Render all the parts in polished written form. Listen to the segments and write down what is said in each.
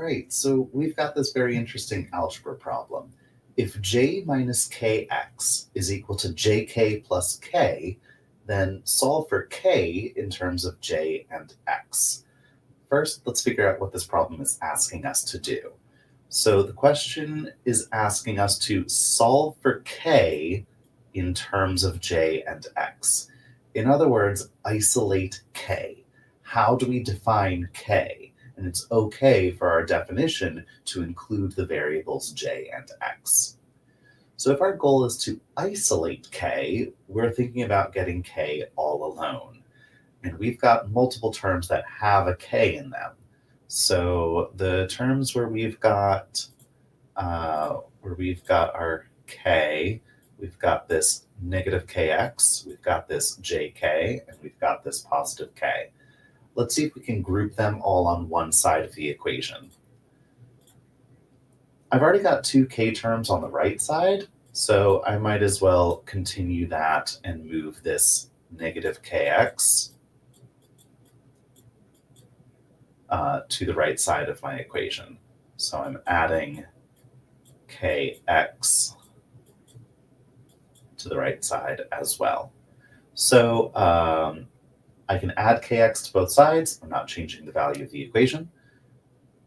right, so we've got this very interesting algebra problem. If j minus kx is equal to jk plus k, then solve for k in terms of j and x. First, let's figure out what this problem is asking us to do. So the question is asking us to solve for k in terms of j and x. In other words, isolate k. How do we define k? And it's okay for our definition to include the variables j and x. So if our goal is to isolate k, we're thinking about getting k all alone. And we've got multiple terms that have a k in them. So the terms where we've got our k, we've got this negative kx, we've got this jk, and we've got this positive k. Let's see if we can group them all on one side of the equation. I've already got two k terms on the right side, so I might as well continue that and move this negative kx to the right side of my equation. So I'm adding kx to the right side as well. So I can add kx to both sides. I'm not changing the value of the equation.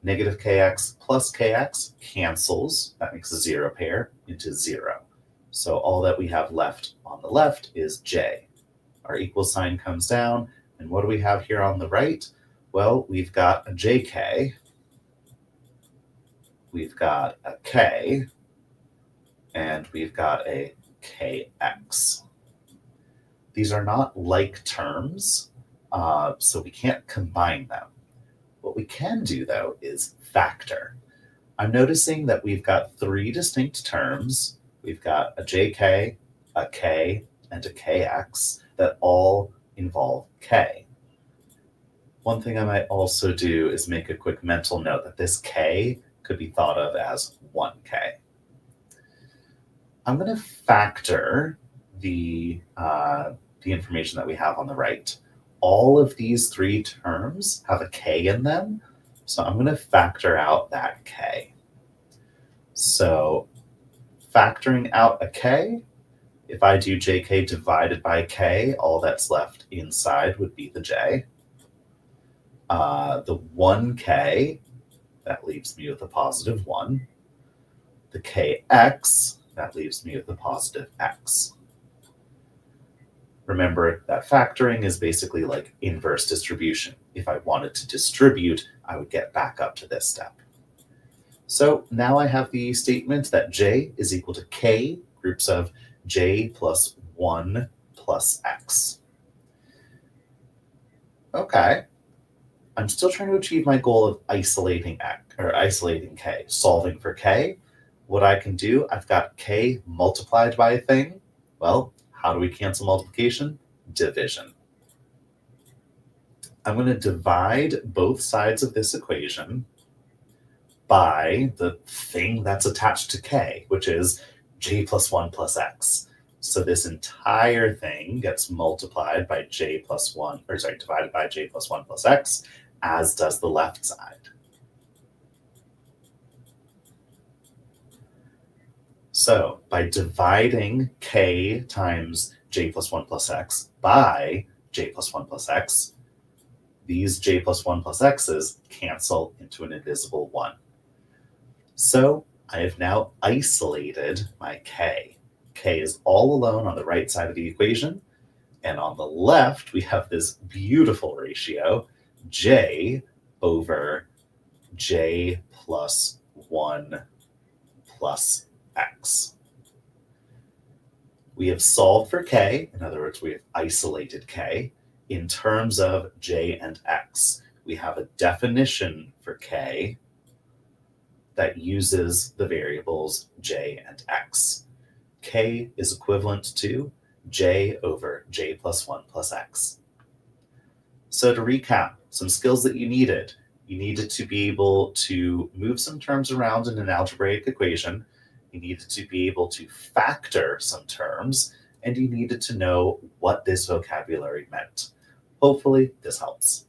Negative kx plus kx cancels. That makes a zero pair into 0. So all that we have left on the left is j. Our equal sign comes down. And what do we have here on the right? Well, we've got a jk. We've got a k. And we've got a kx. These are not like terms, so we can't combine them. What we can do, though, is factor. I'm noticing that we've got three distinct terms. We've got a jk, a k, and a kx that all involve k. One thing I might also do is make a quick mental note that this k could be thought of as 1k. I'm going to factor the information that we have on the right. All of these three terms have a k in them, so I'm going to factor out that k. So factoring out a k, if I do jk divided by k, all that's left inside would be the j. The 1k, that leaves me with a positive 1. The kx, that leaves me with a positive x. Remember that factoring is basically like inverse distribution. If I wanted to distribute, I would get back up to this step. So now I have the statement that j is equal to k groups of j plus 1 plus x. Okay. I'm still trying to achieve my goal of isolating k, solving for k. What I can do, I've got k multiplied by a thing. Well, how do we cancel multiplication? Division. I'm going to divide both sides of this equation by the thing that's attached to k, which is j plus 1 plus x. So this entire thing gets multiplied by divided by j plus 1 plus x, as does the left side. So by dividing k times j plus 1 plus x by j plus 1 plus x, these j plus 1 plus x's cancel into an invisible 1. So I have now isolated my k. K is all alone on the right side of the equation. And on the left, we have this beautiful ratio, j over j plus 1 plus x. We have solved for k, in other words, we have isolated k, in terms of j and x. We have a definition for k that uses the variables j and x. K is equivalent to j over j plus 1 plus x. So to recap, some skills that you needed. You needed to be able to move some terms around in an algebraic equation. You needed to be able to factor some terms, and you needed to know what this vocabulary meant. Hopefully, this helps.